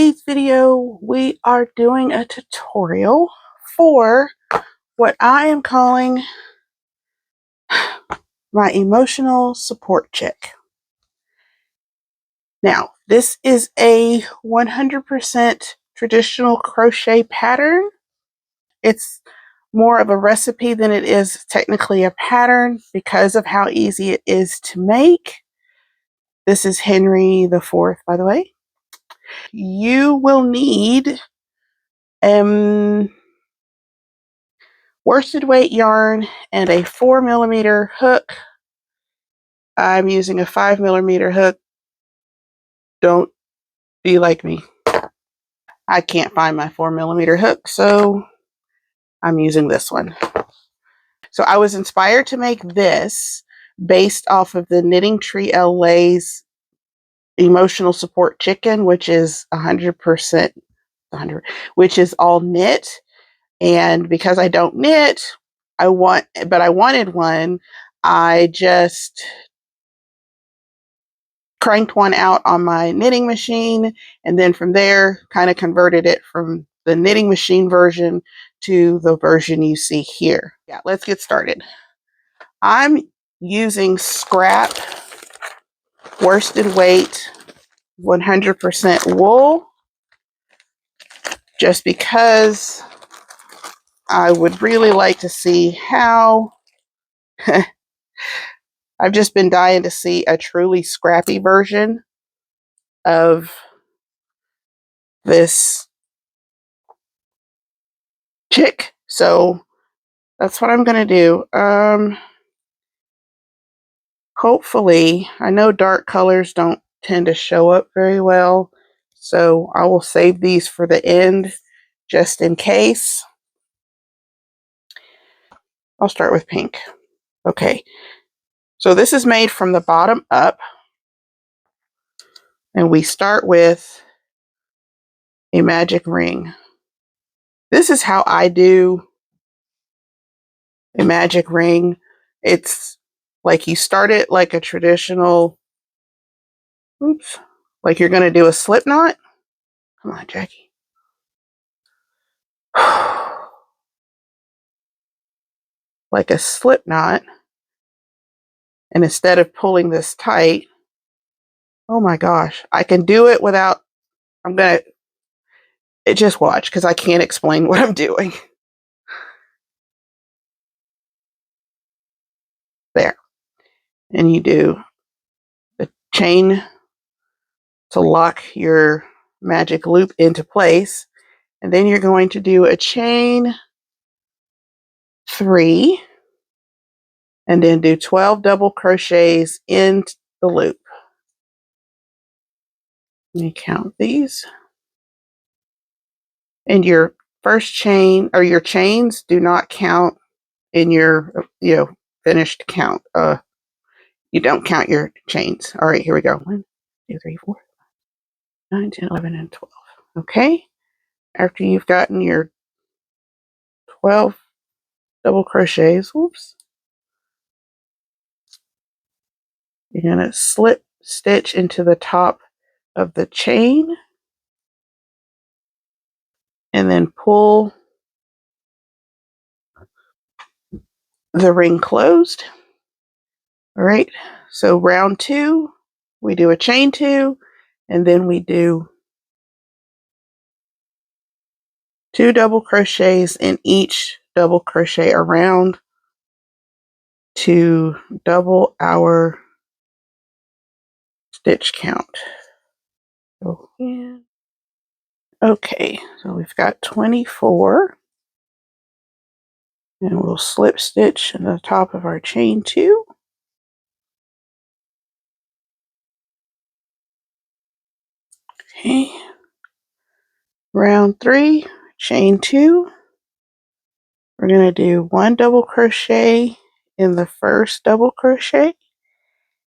today's video, we are doing a tutorial for what I am calling my emotional support chick. Now, this is a 100% traditional crochet pattern. It's more of a recipe than it is technically a pattern because of how easy it is to make. This is Henry IV, by the way. You will need worsted weight yarn and a 4mm hook. I'm using a 5mm hook. Don't be like me. I can't find my 4mm hook, so I'm using this one. So I was inspired to make this based off of the Knitting Tree LA's emotional support chicken, which is 100%, which is all knit. And because I don't knit, I wanted one. I just cranked one out on my knitting machine, and then from there kind of converted it from the knitting machine version to the version you see here. Yeah, let's get started. I'm using scrap worsted weight 100% wool just because I would really like to see how I've just been dying to see a truly scrappy version of this chick. So that's what I'm going to do. Hopefully, I know dark colors don't tend to show up very well, so I will save these for the end just in case. I'll start with pink. Okay, so this is made from the bottom up, and we start with a magic ring. This is how I do a magic ring. It's like you start it like a traditional, like you're going to do a slip knot. Come on, Jackie. Like a slip knot. And instead of pulling this tight, oh my gosh, I can do it without, just watch because I can't explain what I'm doing. There. And you do the chain to lock your magic loop into place. And then you're going to do a chain 3 and then do 12 double crochets in the loop. Let me count these. And your first chain, or your chains, do not count in your finished count. You don't count your chains. All right, here we go. 1, 2, 3, 4, 9, 10, 11, and 12. Okay. After you've gotten your 12 double crochets, whoops, you're going to slip stitch into the top of the chain and then pull the ring closed. All right. So round 2, we do a chain 2, and then we do 2 double crochets in each double crochet around to double our stitch count. Okay, so we've got 24, and we'll slip stitch in the top of our chain 2. Okay, round 3, chain 2. We're going to do 1 double crochet in the first double crochet,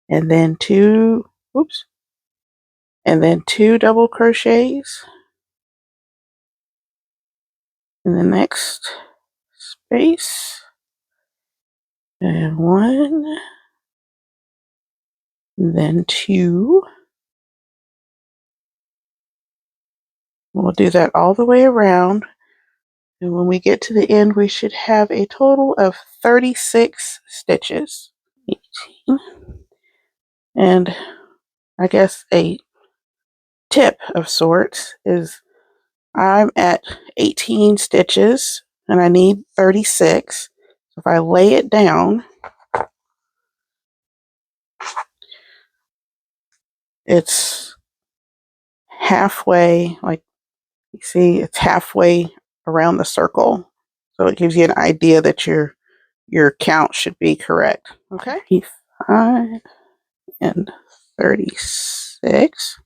and then 2 double crochets in the next space, and 1, and then 2, We'll do that all the way around. And when we get to the end, we should have a total of 36 stitches. 18. And I guess a tip of sorts is I'm at 18 stitches and I need 36. So if I lay it down, it's halfway, like you see, it's halfway around the circle. So it gives you an idea that your count should be correct. Okay. 35 and 36.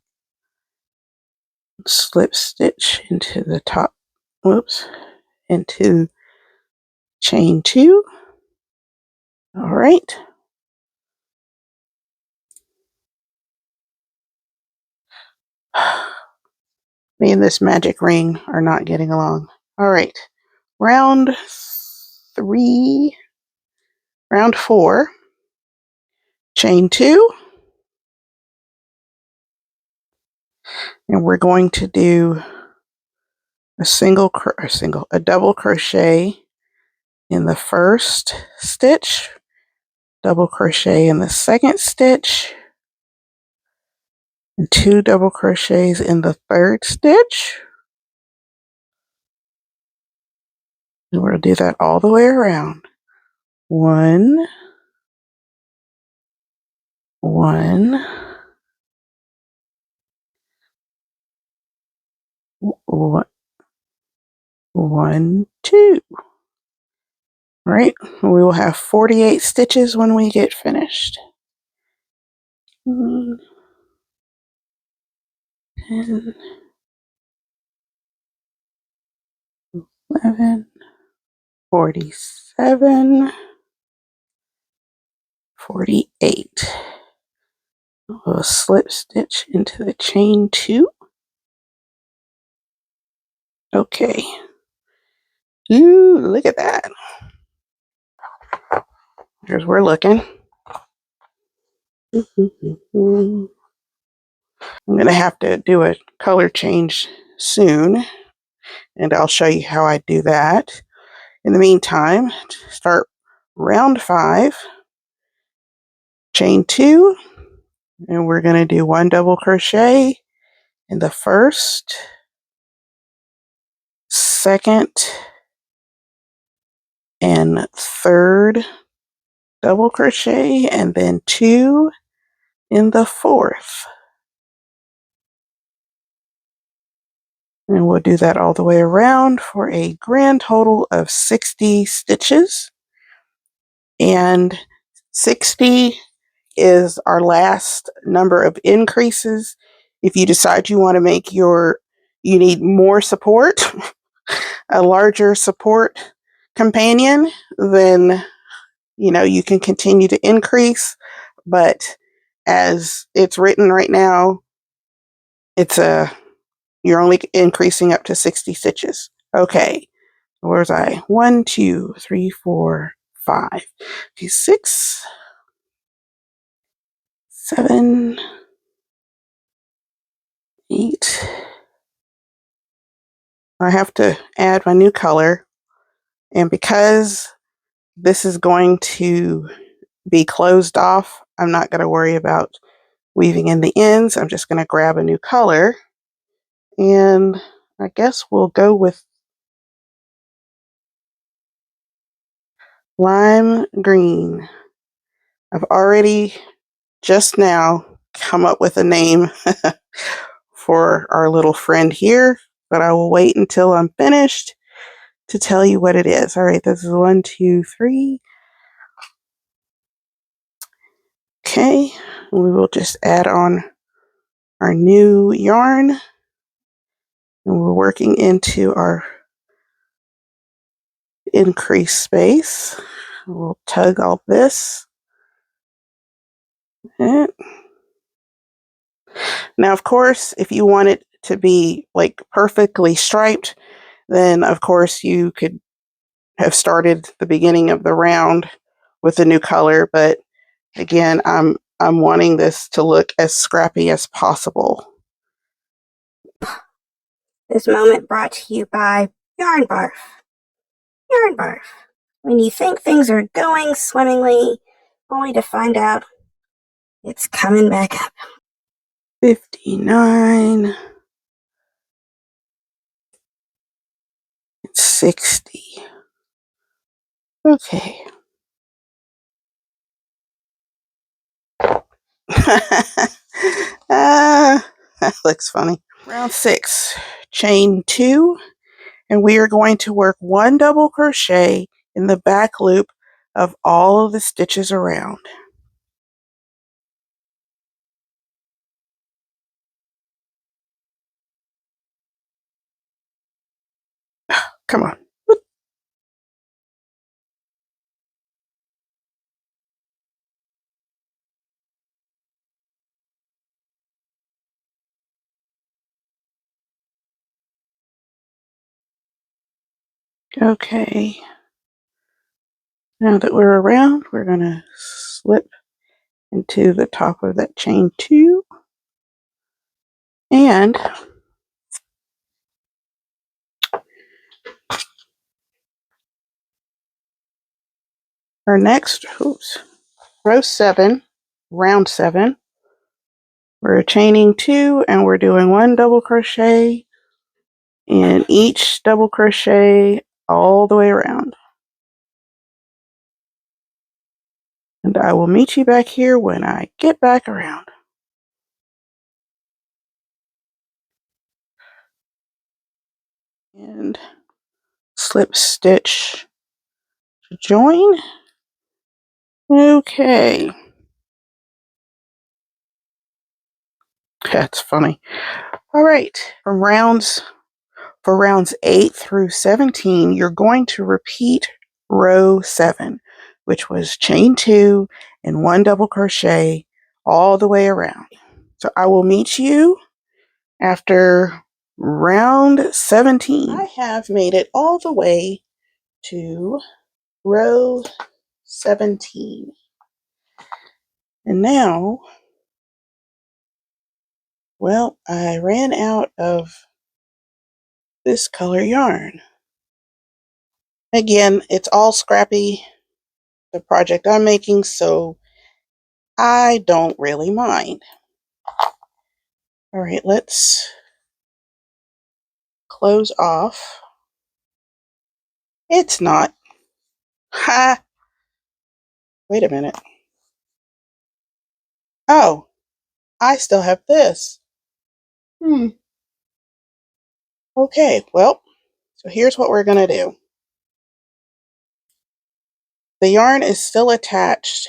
Slip stitch into the top, whoops, into chain 2. All right. Me and this magic ring are not getting along. All right. Round 4, chain 2, and we're going to do a double crochet in the first stitch, double crochet in the second stitch, and 2 double crochets in the third stitch. And we're going to do that all the way around. 1, 1, 1, 2. All right, we will have 48 stitches when we get finished. 10, 11, 47, 48. We'll slip stitch into the chain 2. Okay. Ooh, look at that. Here's we're looking. I'm going to have to do a color change soon, and I'll show you how I do that. In the meantime, start round 5, chain 2, and we're going to do 1 double crochet in the first, second, and third double crochet, and then 2 in the fourth. And we'll do that all the way around for a grand total of 60 stitches. And 60 is our last number of increases. If you decide you want to make you need more support, a larger support companion, then you can continue to increase. But as it's written right now, you're only increasing up to 60 stitches. Okay, where's I? 1, 2, 3, 4, 5. Okay, 6, 7, 8. I have to add my new color, and because this is going to be closed off, I'm not going to worry about weaving in the ends. I'm just going to grab a new color, and I guess we'll go with lime green. I've already just now come up with a name for our little friend here, but I will wait until I'm finished to tell you what it is. All right, this is 1, 2, 3. Okay, we will just add on our new yarn, and we're working into our increase space. We'll tug all this. And now, of course, if you want it to be like perfectly striped, then of course you could have started the beginning of the round with a new color. But again, I'm wanting this to look as scrappy as possible. This moment brought to you by Yarn Barf. Yarn Barf. When you think things are going swimmingly, only to find out it's coming back up. 59. 60. Okay. That looks funny. Round 6, chain 2, and we are going to work 1 double crochet in the back loop of all of the stitches around. Come on. Okay. Now that we're around, we're going to slip into the top of that chain 2, and our next row 7, round 7, we're chaining 2 and we're doing 1 double crochet in each double crochet all the way around. And I will meet you back here when I get back around. And slip stitch to join. Okay. That's funny. All right. For rounds 8 through 17, you're going to repeat row 7, which was chain 2 and 1 double crochet all the way around. So I will meet you after round 17. I have made it all the way to row 17. And now, well, I ran out of this color yarn. Again, it's all scrappy, the project I'm making, so I don't really mind. All right, let's close off. It's not. Ha! Wait a minute. Oh, I still have this. Okay, well, so here's what we're going to do. The yarn is still attached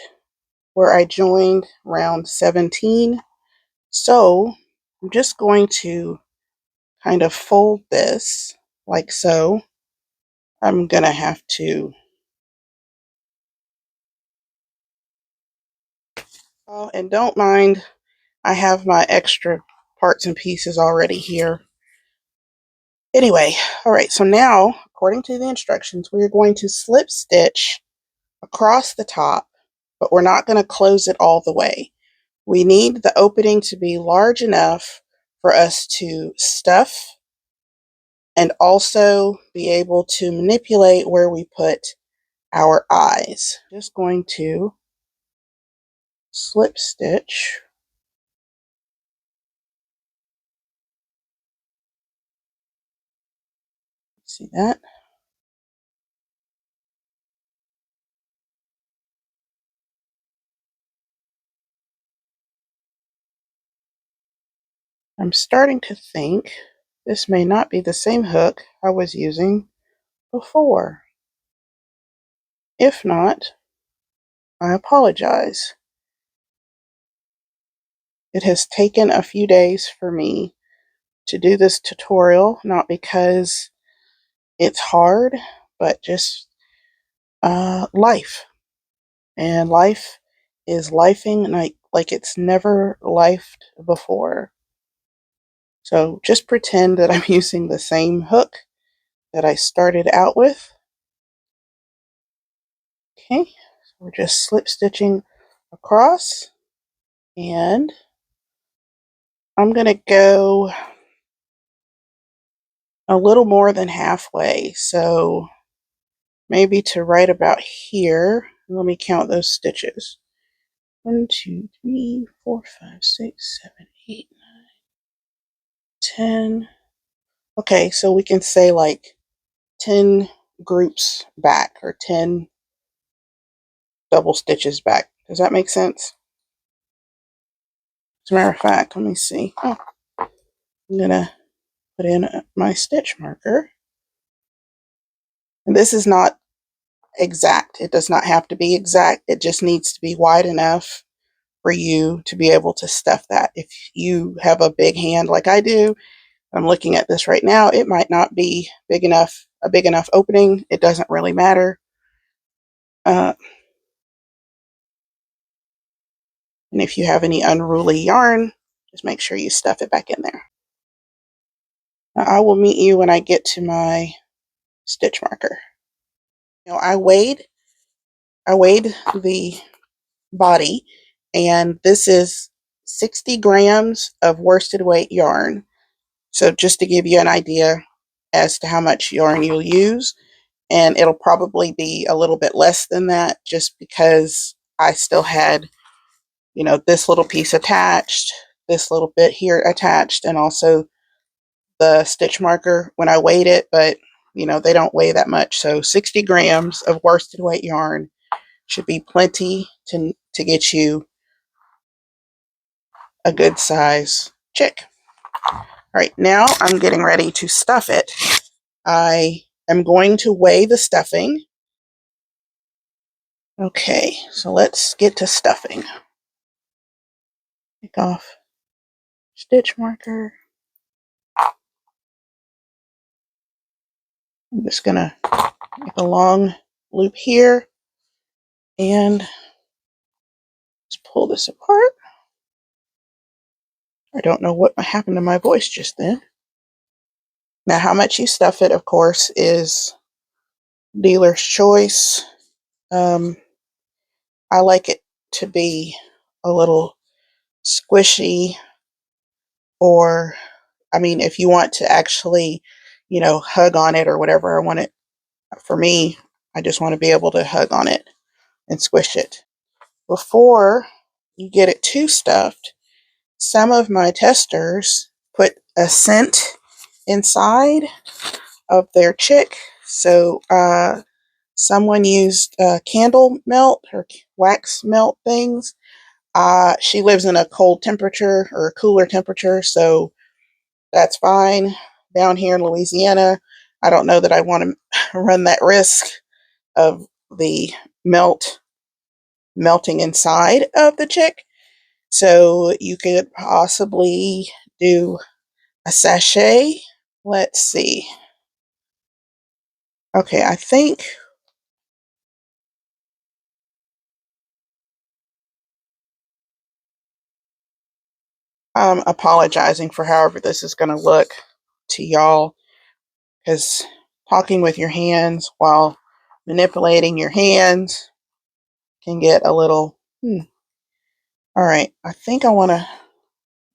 where I joined round 17. So I'm just going to kind of fold this like so. I'm going to have to, oh, and don't mind, I have my extra parts and pieces already here. Anyway, all right, so now, according to the instructions, we're going to slip stitch across the top, but we're not going to close it all the way. We need the opening to be large enough for us to stuff and also be able to manipulate where we put our eyes. Just going to slip stitch. See that? I'm starting to think this may not be the same hook I was using before. If not, I apologize. It has taken a few days for me to do this tutorial, not because it's hard, but just life. And life is lifing like it's never lifed before. So just pretend that I'm using the same hook that I started out with. Okay, so we're just slip stitching across, and I'm going to go a little more than halfway. So maybe to right about here. Let me count those stitches. 1, 2, 3, 4, 5, 6, 7, 8, 9, 10. Okay, so we can say like 10 groups back or 10 double stitches back. Does that make sense? As a matter of fact, let me see. Oh, I'm gonna put in my stitch marker. And this is not exact. It does not have to be exact. It just needs to be wide enough for you to be able to stuff that. If you have a big hand like I do, I'm looking at this right now, it might not be big enough, a big enough opening. It doesn't really matter. And if you have any unruly yarn, just make sure you stuff it back in there. Now, I will meet you when I get to my stitch marker. I weighed the body, and this is 60 grams of worsted weight yarn. So just to give you an idea as to how much yarn you'll use, and it'll probably be a little bit less than that just because I still had, this little piece attached, this little bit here attached, and also the stitch marker when I weighed it, but they don't weigh that much. So 60 grams of worsted weight yarn should be plenty to get you a good size chick. All right, now I'm getting ready to stuff it. I am going to weigh the stuffing. Okay, so let's get to stuffing. Take off stitch marker. I'm just gonna make a long loop here and let's pull this apart. I don't know what happened to my voice just then. Now, how much you stuff it, of course, is dealer's choice. I like it to be a little squishy, or, if you want to actually, hug on it or whatever, I want it, for me, I just want to be able to hug on it and squish it. Before you get it too stuffed, some of my testers put a scent inside of their chick. So someone used candle melt or wax melt things. She lives in a cold temperature or a cooler temperature, so that's fine. Down here in Louisiana, I don't know that I want to run that risk of the melting inside of the chick. So you could possibly do a sachet. Let's see. Okay, I think I'm apologizing for however this is going to look to y'all, because talking with your hands while manipulating your hands can get a little, All right, I think I want to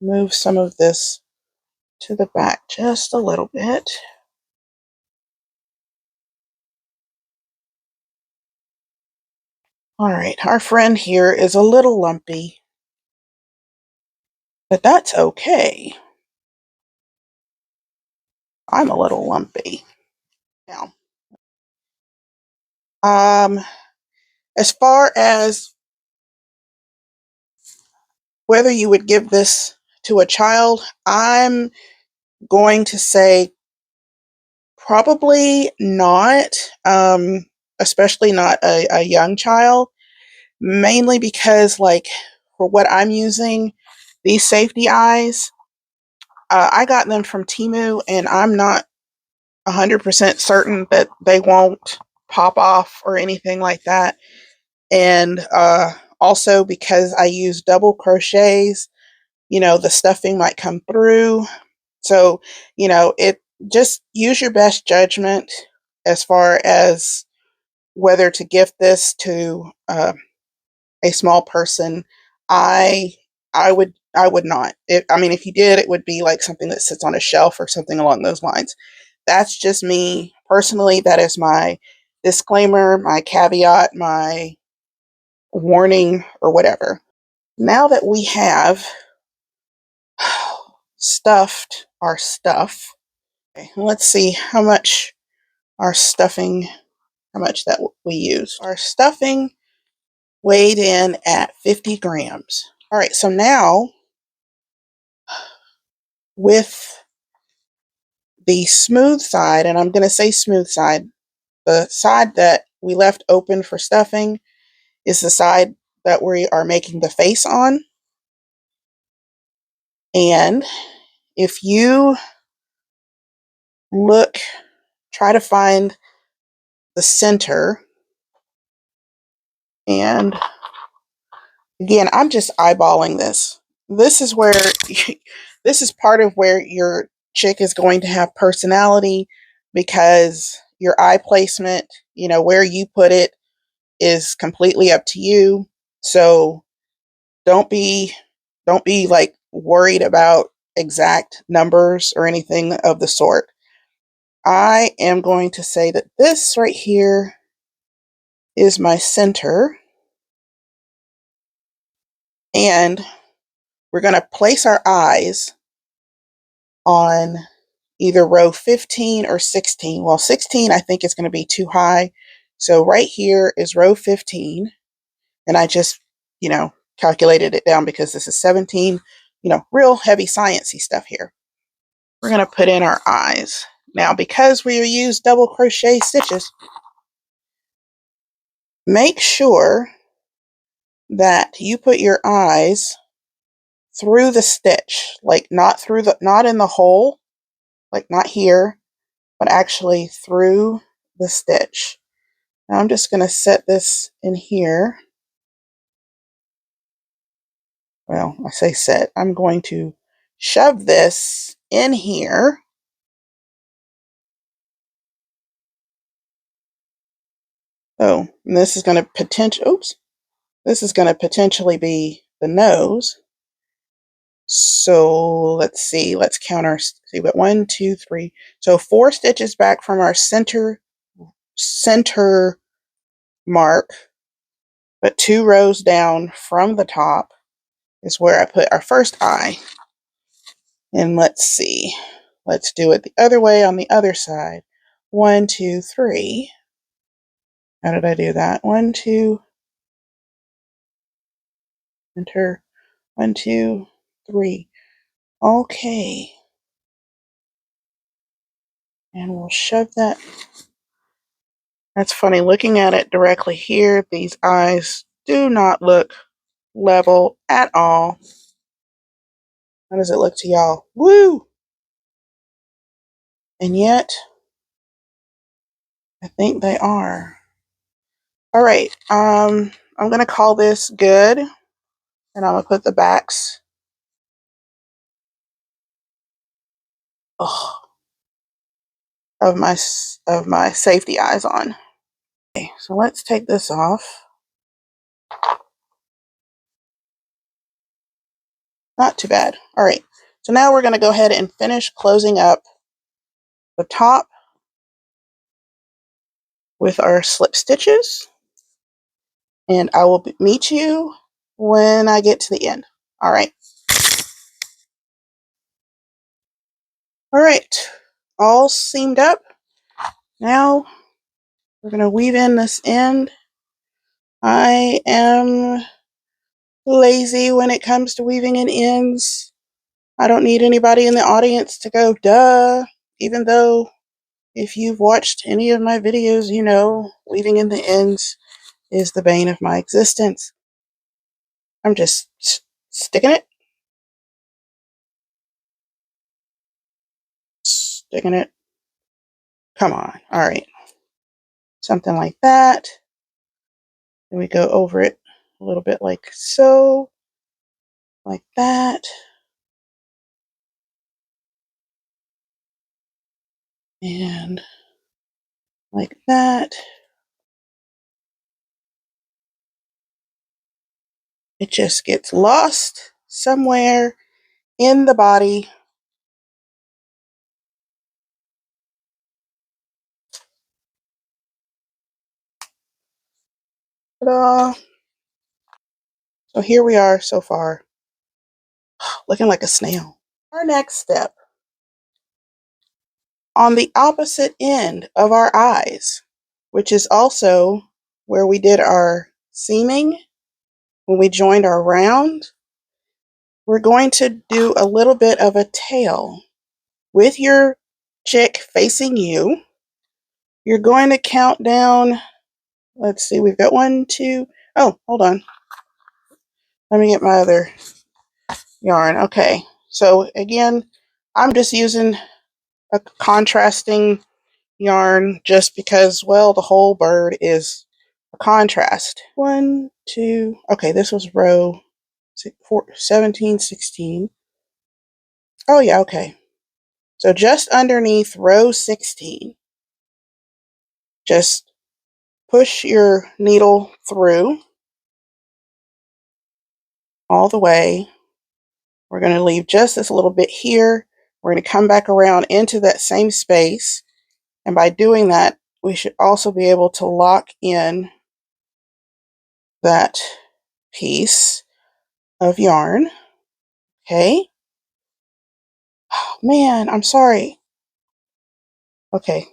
move some of this to the back just a little bit. All right, our friend here is a little lumpy, but that's okay. I'm a little lumpy. Now, as far as whether you would give this to a child, I'm going to say probably not, especially not a young child, mainly because, like, for what I'm using, these safety eyes, I got them from Temu, and I'm not 100% certain that they won't pop off or anything like that. And also because I use double crochets, the stuffing might come through. So, it just use your best judgment as far as whether to gift this to a small person. I would not. If you did, it would be like something that sits on a shelf or something along those lines. that's just me personally. That is my disclaimer, my caveat, my warning, or whatever. Now that we have stuffed our stuff, okay, let's see how much our stuffing, how much that we used. Our stuffing weighed in at 50 grams. All right, so now with the smooth side, and I'm going to say smooth side, the side that we left open for stuffing is the side that we are making the face on. And if you look, try to find the center. And again, I'm just eyeballing this. This is where, this is part of where your chick is going to have personality, because your eye placement, you know, where you put it is completely up to you. So don't be like worried about exact numbers or anything of the sort. I am going to say that this right here is my center, and we're going to place our eyes on either row 15 or 16. Well, 16 I think is going to be too high. So right here is row 15, and I just, you know, calculated it down because this is 17, you know, real heavy sciencey stuff here. We're going to put in our eyes. Now, because we use double crochet stitches, make sure that you put your eyes through the stitch, like not in the hole, like not here, but actually through the stitch. Now I'm just going to set this in here. Well, I say set. I'm going to shove this in here. Oh, and this is going to this is going to potentially be the nose. So let's see, let's count our, see, but 1, 2, 3. So 4 stitches back from our center mark, but 2 rows down from the top is where I put our first eye. And let's see, let's do it the other way on the other side. 1, 2, 3. How did I do that? 1, 2, enter, 1, 2, 3. Okay. And we'll shove that. That's funny, looking at it directly here, these eyes do not look level at all. How does it look to y'all? Woo! And yet, I think they are. All right, I'm gonna call this good, and I'm gonna put the backs of my safety eyes on. Okay, so let's take this off. Not too bad. All right, so now we're gonna go ahead and finish closing up the top with our slip stitches, and I will meet you when I get to the end. All right. All right, all seamed up. Now we're going to weave in this end. I am lazy when it comes to weaving in ends. I don't need anybody in the audience to go, duh, even though if you've watched any of my videos, you know weaving in the ends is the bane of my existence. I'm just sticking it. Sticking it. Come on. All right. Something like that. Then we go over it a little bit like so. Like that. And like that. It just gets lost somewhere in the body. Ta-da! So here we are so far, looking like a snail. Our next step, on the opposite end of our eyes, which is also where we did our seaming when we joined our round, we're going to do a little bit of a tail. With your chick facing you, you're going to count down. Let's see, we've got 1, 2. Oh, hold on. Let me get my other yarn. Okay, so again, I'm just using a contrasting yarn just because, well, the whole bird is a contrast. 1, 2. Okay, this was row 17, 16. Oh, yeah, okay. So just underneath row 16, just push your needle through all the way. We're going to leave just this little bit here. We're going to come back around into that same space. And by doing that, we should also be able to lock in that piece of yarn. Okay. Oh, man, I'm sorry. Okay.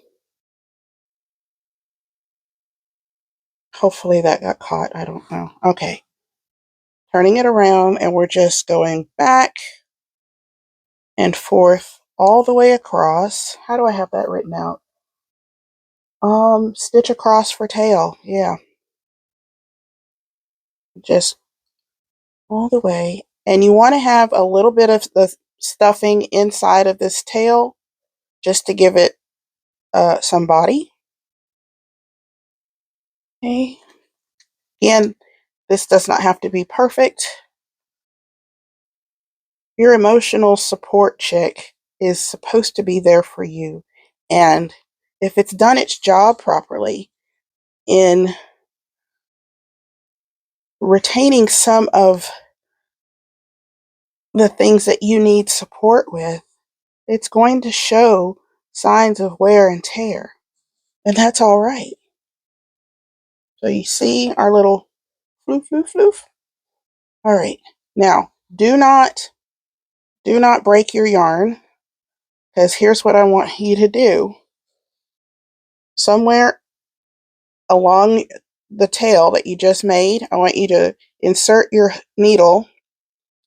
Hopefully that got caught. I don't know. Okay. Turning it around, and we're just going back and forth all the way across. How do I have that written out? Stitch across for tail. Yeah. Just all the way. And you want to have a little bit of the stuffing inside of this tail just to give it some body. Okay. Again, this does not have to be perfect. Your emotional support chick is supposed to be there for you. And if it's done its job properly in retaining some of the things that you need support with, it's going to show signs of wear and tear. And that's all right. So you see our little floof, floof, floof. All right. Now, do not break your yarn, because here's what I want you to do. Somewhere along the tail that you just made, I want you to insert your needle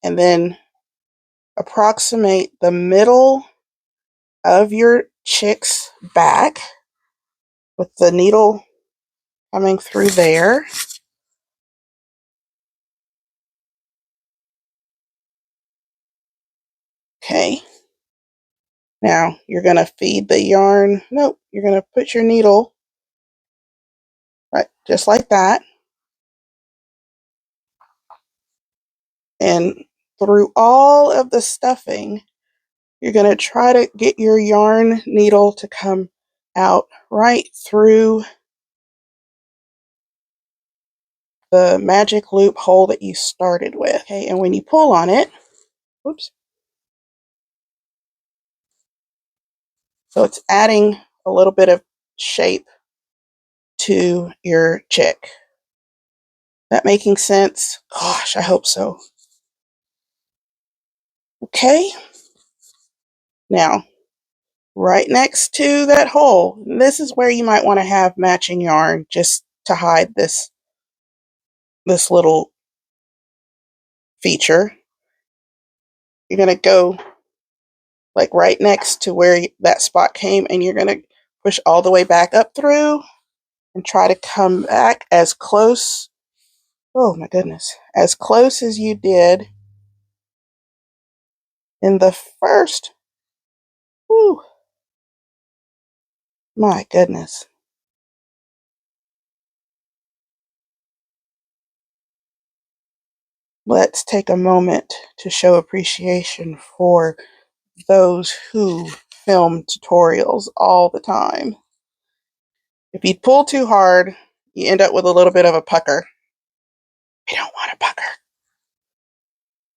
and then approximate the middle of your chick's back with the needle coming through there. Okay. Now you're going to feed the yarn. Nope, you're going to put your needle right just like that. And through all of the stuffing, you're going to try to get your yarn needle to come out right through the magic loop hole that you started with. Okay, and when you pull on it, whoops, so it's adding a little bit of shape to your chick. That making sense? Gosh, I hope so. Okay. Now, right next to that hole, this is where you might want to have matching yarn just to hide this little feature. You're going to go like right next to where that spot came, and you're going to push all the way back up through and try to come back as close, oh my goodness, as close as you did in the first. Whew, my goodness. Let's take a moment to show appreciation for those who film tutorials all the time. If you pull too hard, you end up with a little bit of a pucker. You don't want a pucker.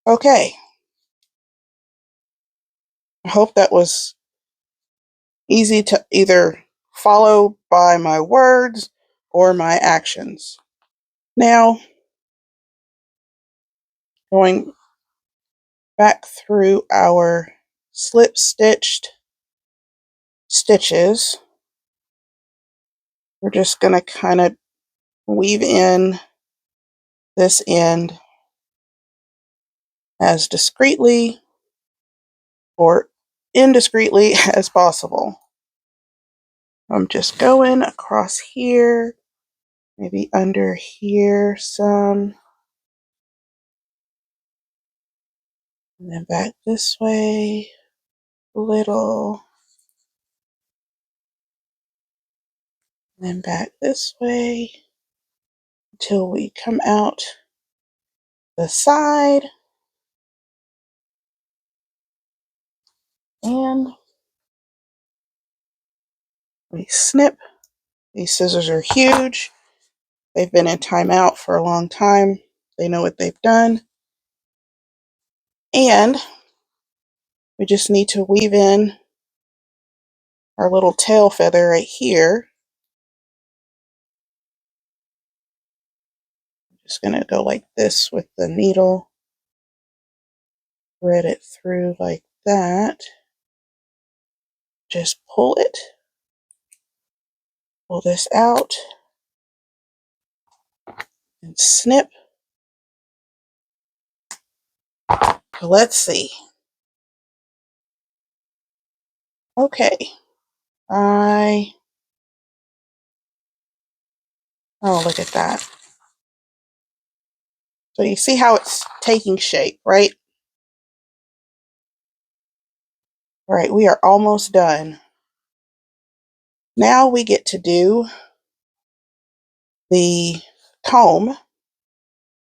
Okay. I hope that was easy to either follow by my words or my actions. Now, going back through our slip stitched stitches, we're just going to kind of weave in this end as discreetly or indiscreetly as possible. I'm just going across here, maybe under here some, and then back this way a little, and then back this way until we come out the side, and we snip. These scissors are huge. They've been in timeout for a long time. They know what they've done. And we just need to weave in our little tail feather right here. Just going to go like this with the needle, thread it through like that. Just pull it, pull this out, and snip. So let's see. Okay, oh, look at that. So you see how it's taking shape, right? All right, we are almost done. Now we get to do the comb,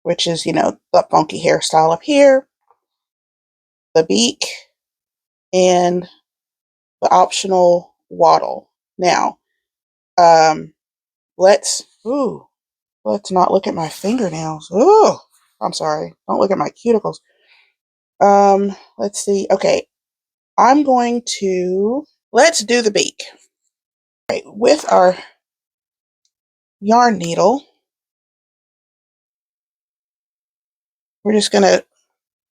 which is, the funky hairstyle up here, the beak, and the optional waddle. Now, let's not look at my fingernails. Ooh, I'm sorry. Don't look at my cuticles. Let's see. Okay, let's do the beak. All right, with our yarn needle, we're just going to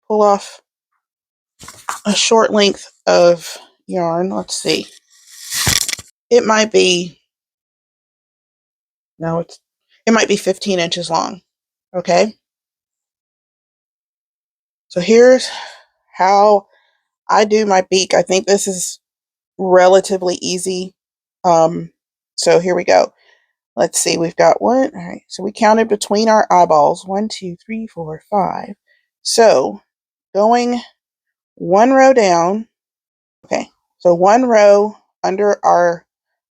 pull off a short length of yarn. Let's see. It might be, no, it might be 15 inches long. Okay. So here's how I do my beak. I think this is relatively easy. So here we go. Let's see. We've got one. All right. So we counted between our eyeballs. 1, 2, 3, 4, 5. So going one row down. Okay. So one row under our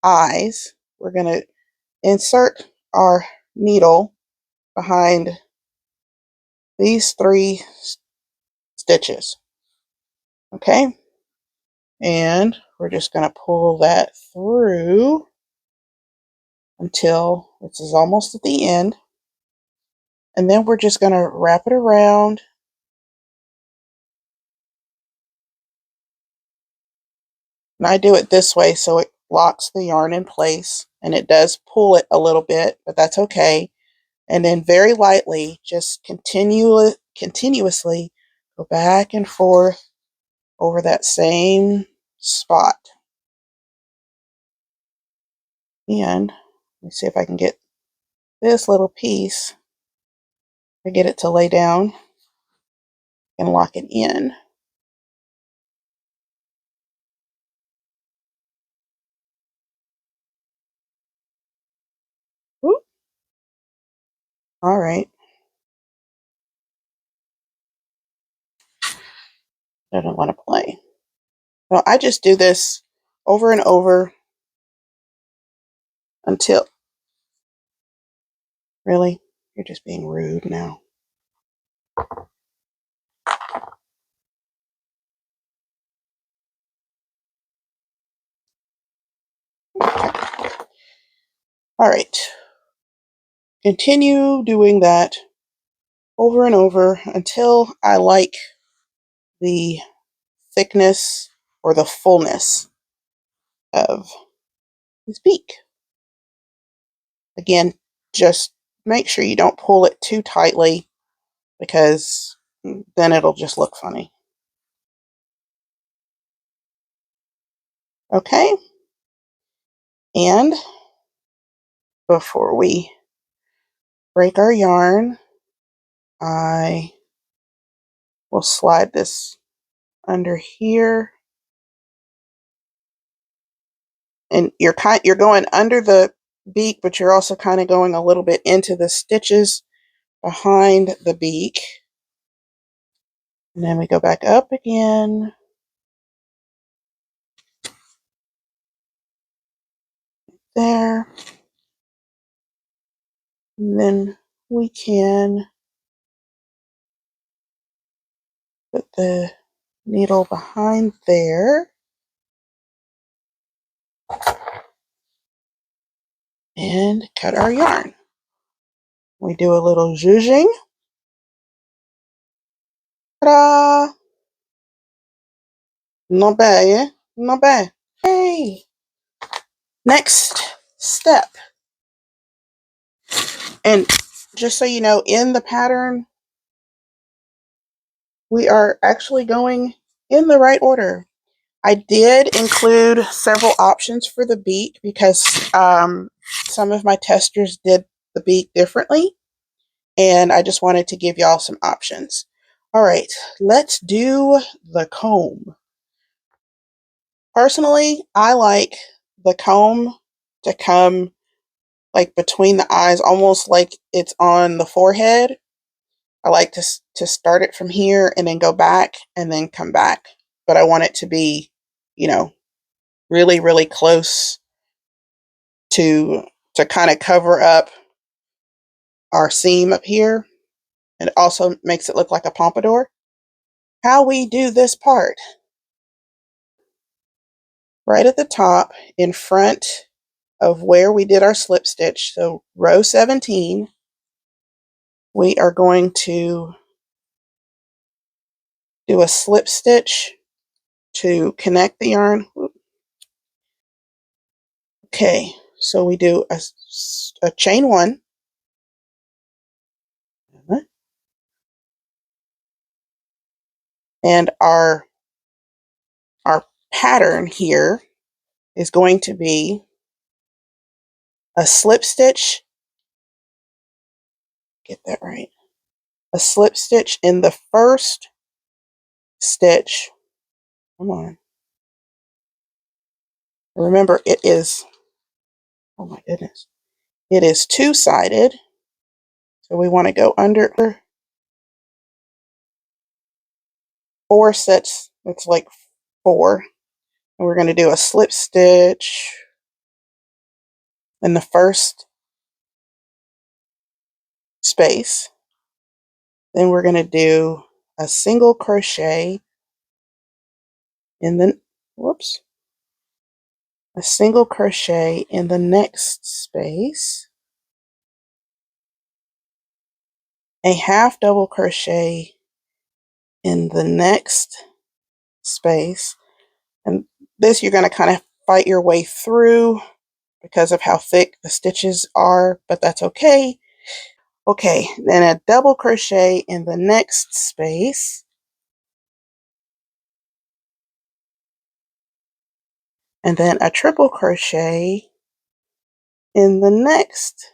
eyes, we're going to insert our needle behind these 3 stitches. Okay. And we're just going to pull that through until this is almost at the end. And then we're just going to wrap it around. And I do it this way so it locks the yarn in place, and it does pull it a little bit, but that's okay. And then very lightly, just continuously go back and forth over that same spot. And let me see if I can get this little piece to get it to lay down and lock it in. Whoop. All right. I don't want to play. So I just do this over and over until, really, you're just being rude now. All right. Continue doing that over and over until I like the thickness or the fullness of his beak. Again, just make sure you don't pull it too tightly because then it'll just look funny. Okay, and before we break our yarn, I will slide this under here, and you're going under the beak, but you're also kind of going a little bit into the stitches behind the beak. And then we go back up again. There. And then we can put the needle behind there. And cut our yarn. We do a little zhuzhing. Ta-da! Not bad, yeah? Not bad. Hey! Next step. And just so you know, in the pattern, we are actually going in the right order. I did include several options for the beak because some of my testers did the beak differently, and I just wanted to give y'all some options. All right, let's do the comb. Personally, I like the comb to come like between the eyes, almost like it's on the forehead. I like to start it from here and then go back and then come back. But I want it to be, you know, really, really close to kind of cover up our seam up here. And it also makes it look like a pompadour. How we do this part. Right at the top in front of where we did our slip stitch, so row 17, we are going to do a slip stitch to connect the yarn. Okay, so we do a chain 1, and our pattern here is going to be a slip stitch, get that right, a slip stitch in the first stitch. Come on. Remember, it is, oh my goodness, it is two-sided. So we want to go under 4 sets. It's like 4. And we're going to do a slip stitch in the first space. Then we're going to do a single crochet in the, whoops, a single crochet in the next space, a half double crochet in the next space. And this you're going to kind of fight your way through because of how thick the stitches are, but that's okay. Okay, then a double crochet in the next space, and then a triple crochet in the next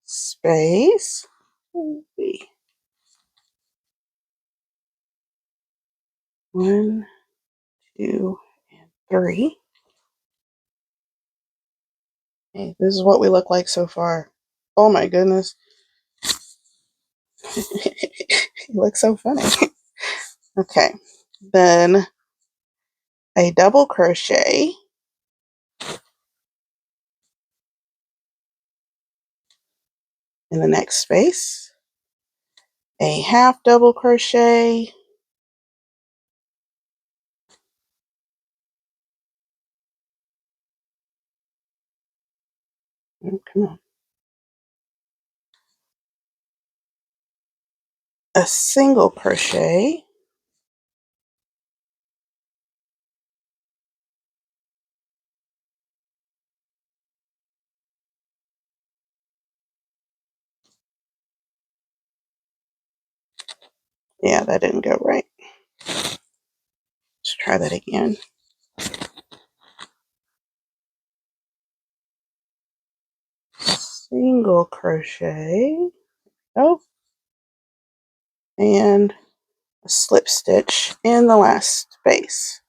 space. 1, 2, and 3. Okay, this is what we look like so far. Oh my goodness. You look so funny. Okay, then a double crochet in the next space, a half double crochet, oh, come on, a single crochet, Yeah, that didn't go right. Let's try that again. Single crochet. Oh, and a slip stitch in the last space.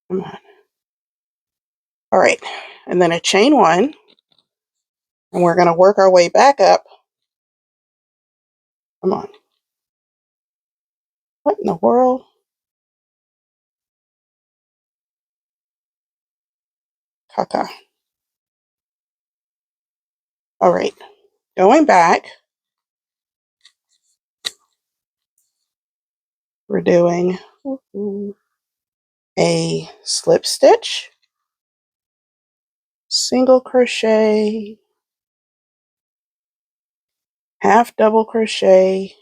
Come on. All right, and then a chain one, and we're going to work our way back up. Come on. What in the world? Caca. All right, going back, we're doing a slip stitch, single crochet, half double crochet,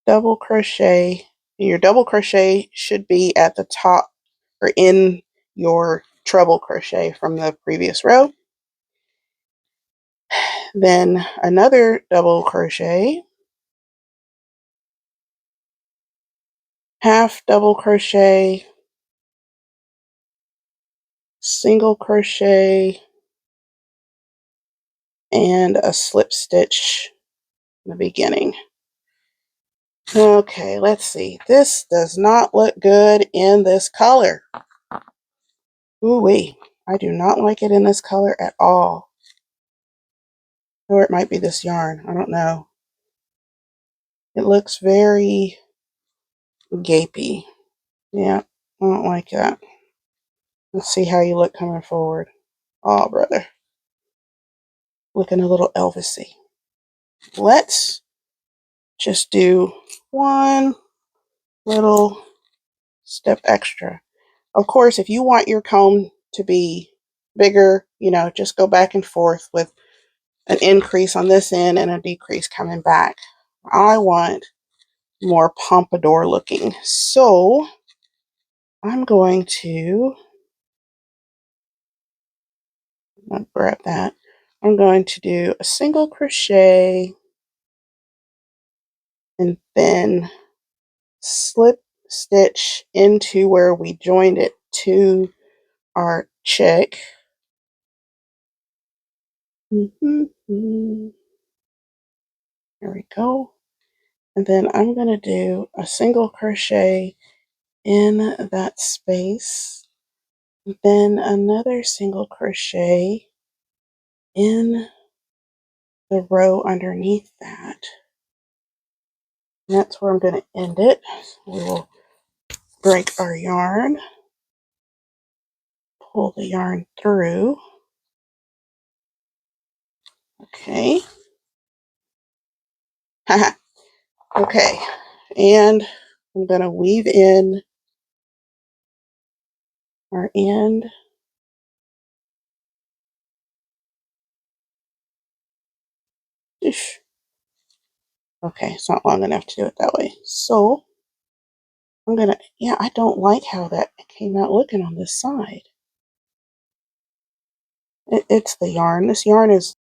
double crochet. Your double crochet should be at the top or in your treble crochet from the previous row. Then another double crochet, half double crochet, single crochet, and a slip stitch in the beginning. Okay, let's see. This does not look good in this color. Ooh-wee. I do not like it in this color at all. Or it might be this yarn. I don't know. It looks very gapey. Yeah, I don't like that. Let's see how you look coming forward. Oh, brother. Looking a little Elvis-y. Let's just do one little step extra. Of course, if you want your comb to be bigger, just go back and forth with an increase on this end and a decrease coming back. I want more pompadour looking. So I'm going to grab that. I'm going to do a single crochet and then slip stitch into where we joined it to our chick. There we go. And then I'm going to do a single crochet in that space, then another single crochet in the row underneath that. And that's where I'm going to end it. We will break our yarn, pull the yarn through. Okay. Okay. And I'm going to weave in our end. Ish. Okay, it's not long enough to do it that way. So I'm going to, I don't like how that came out looking on this side. It's the yarn. This yarn is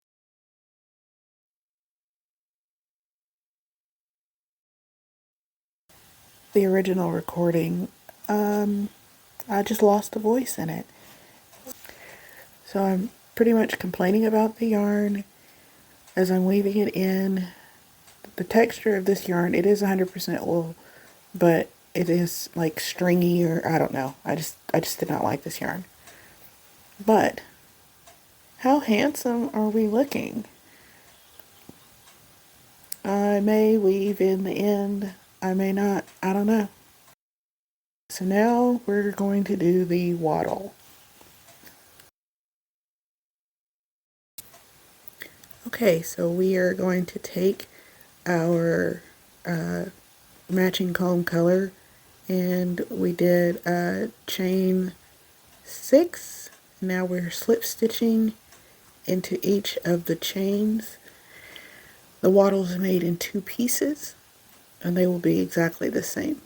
the original recording. I just lost a voice in it. So I'm pretty much complaining about the yarn as I'm weaving it in. The texture of this yarn, it is 100% wool, but it is like stringy, or I don't know. I just did not like this yarn. But how handsome are we looking? I may weave in the end. I may not. I don't know. So now we're going to do the waddle. Okay, so we are going to take our matching comb color, and we did chain 6. Now we're slip stitching into each of the chains. The waddles are made in 2 pieces, and they will be exactly the same.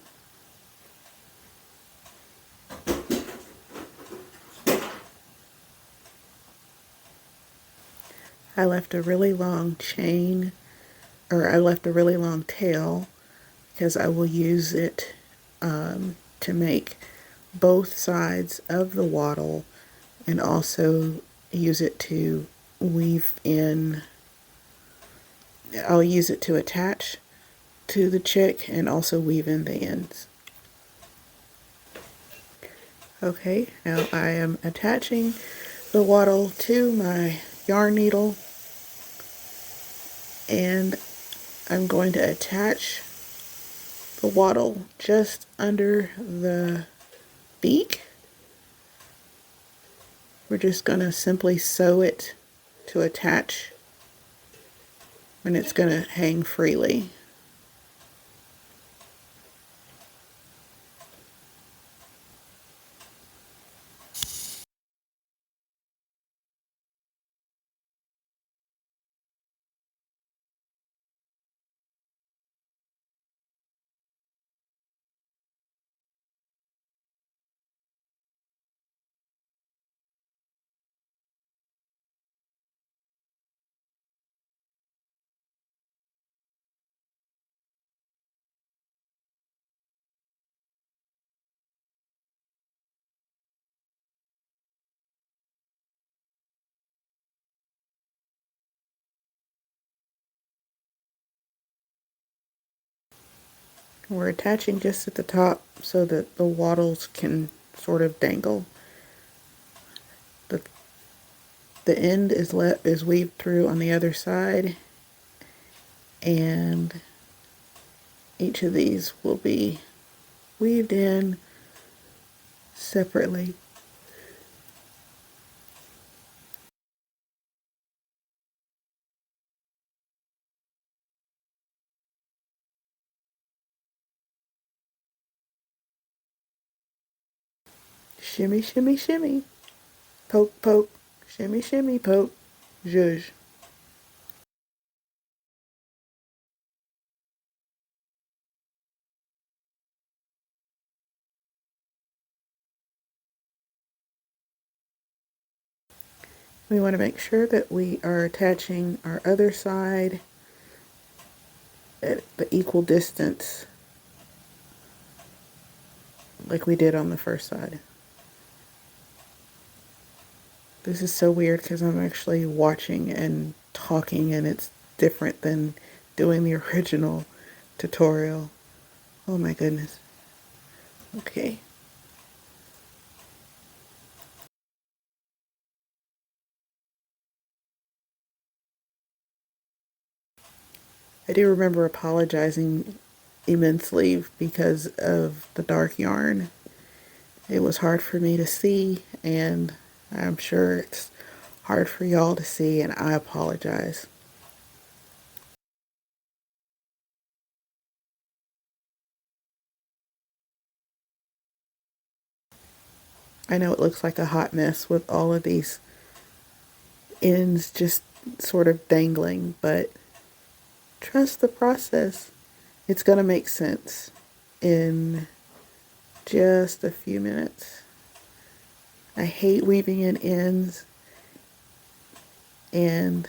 I left a really long chain or I left a really long tail because I will use it to make both sides of the waddle, and also use it to weave in. I'll use it to attach to the chick and also weave in the ends. Okay, now I am attaching the waddle to my yarn needle, and I'm going to attach the waddle just under the beak. We're just going to simply sew it to attach, and it's going to hang freely. We're attaching just at the top so that the waddles can sort of dangle. The end is weaved through on the other side, and each of these will be weaved in separately. Shimmy, shimmy, shimmy. Poke, poke. Shimmy, shimmy, poke. Zhuzh. We want to make sure that we are attaching our other side at the equal distance like we did on the first side. This is so weird because I'm actually watching and talking, and it's different than doing the original tutorial. Oh my goodness. Okay. I do remember apologizing immensely because of the dark yarn. It was hard for me to see, and I'm sure it's hard for y'all to see, and I apologize. I know it looks like a hot mess with all of these ends just sort of dangling, but trust the process. It's going to make sense in just a few minutes. I hate weaving in ends, and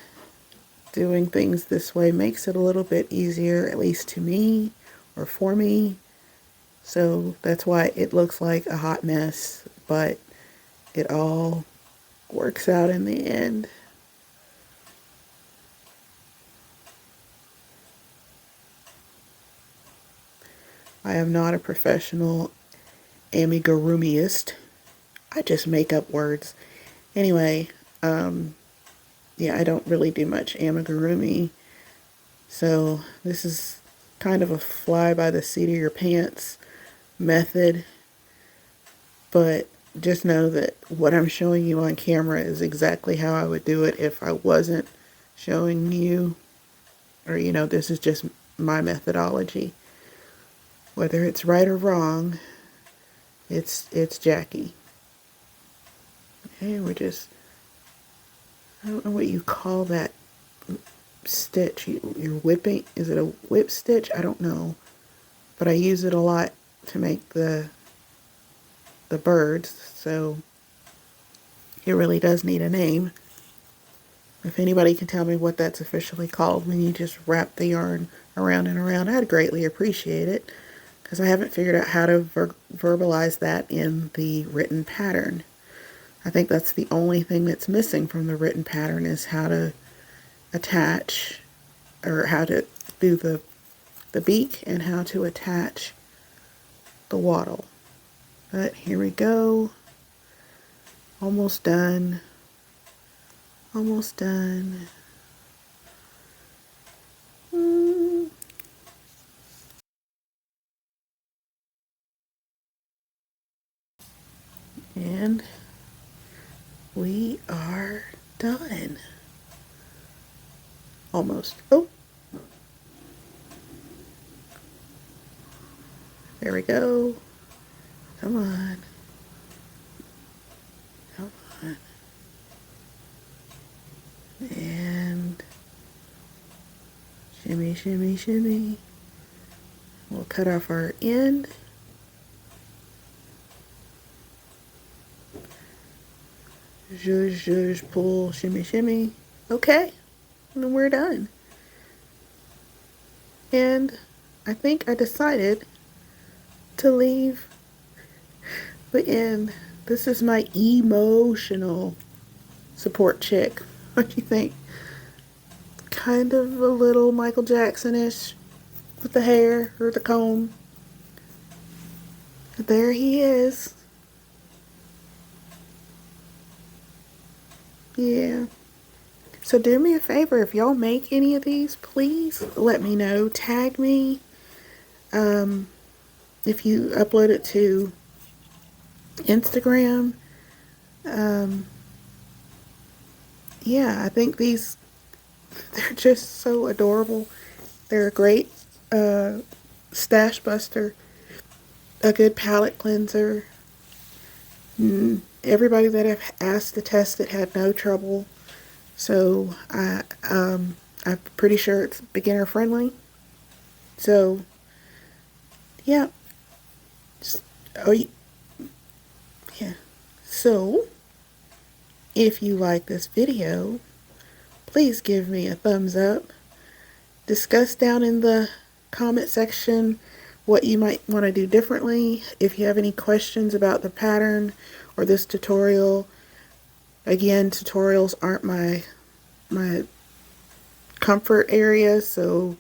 doing things this way makes it a little bit easier, at least to me or for me. So that's why it looks like a hot mess, but it all works out in the end. I am not a professional amigurumiist. I just make up words. Anyway, yeah, I don't really do much amigurumi. So this is kind of a fly by the seat of your pants method. But just know that what I'm showing you on camera is exactly how I would do it if I wasn't showing you, or this is just my methodology. Whether it's right or wrong, it's Jackie. Okay, I don't know what you call that stitch. You're whipping, is it a whip stitch? I don't know. But I use it a lot to make the birds, so it really does need a name. If anybody can tell me what that's officially called when you just wrap the yarn around and around, I'd greatly appreciate it, because I haven't figured out how to verbalize that in the written pattern. I think that's the only thing that's missing from the written pattern, is how to attach, or how to do the beak and how to attach the waddle. But here we go. Almost done. Almost done. And we are done. Almost. Oh, there we go. Come on. Come on. And shimmy, shimmy, shimmy. We'll cut off our end. Zhuzh, zhuzh, pull, shimmy, shimmy. Okay, and we're done. And I think I decided to leave the end. This is my emotional support chick. What do you think? Kind of a little Michael Jackson-ish with the hair or the comb. There he is. Yeah. So do me a favor, if y'all make any of these, please let me know. Tag me. If you upload it to Instagram. Yeah, I think these, they're just so adorable. They're a great stash buster, a good palette cleanser. Everybody that I've asked to test it had no trouble. So I'm pretty sure it's beginner friendly. So yeah. Oh yeah. So if you like this video, please give me a thumbs up. Discuss down in the comment section what you might want to do differently. If you have any questions about the pattern or this tutorial, again, tutorials aren't my comfort area, so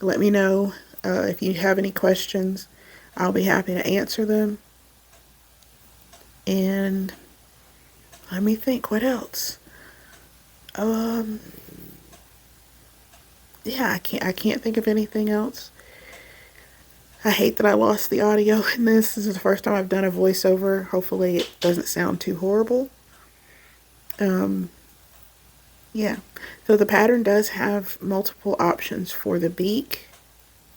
let me know if you have any questions. I'll be happy to answer them. And let me think, what else? Yeah, I can't think of anything else. I hate that I lost the audio in this. This is the first time I've done a voiceover. Hopefully it doesn't sound too horrible. Yeah. So the pattern does have multiple options for the beak.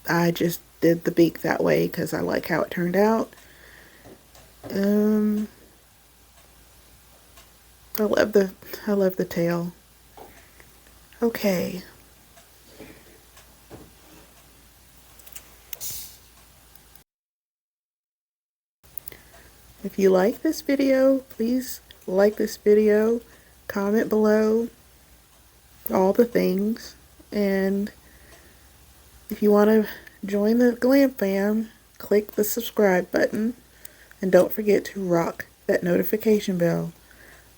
I just did the beak that way because I like how it turned out. I love the tail. Okay. If you like this video, please like this video, comment below, all the things, and if you want to join the GlamFam, click the subscribe button, and don't forget to rock that notification bell.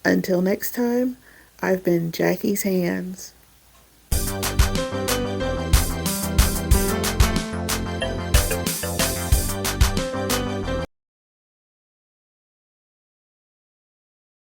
Until next time, I've been Jackie's Hands.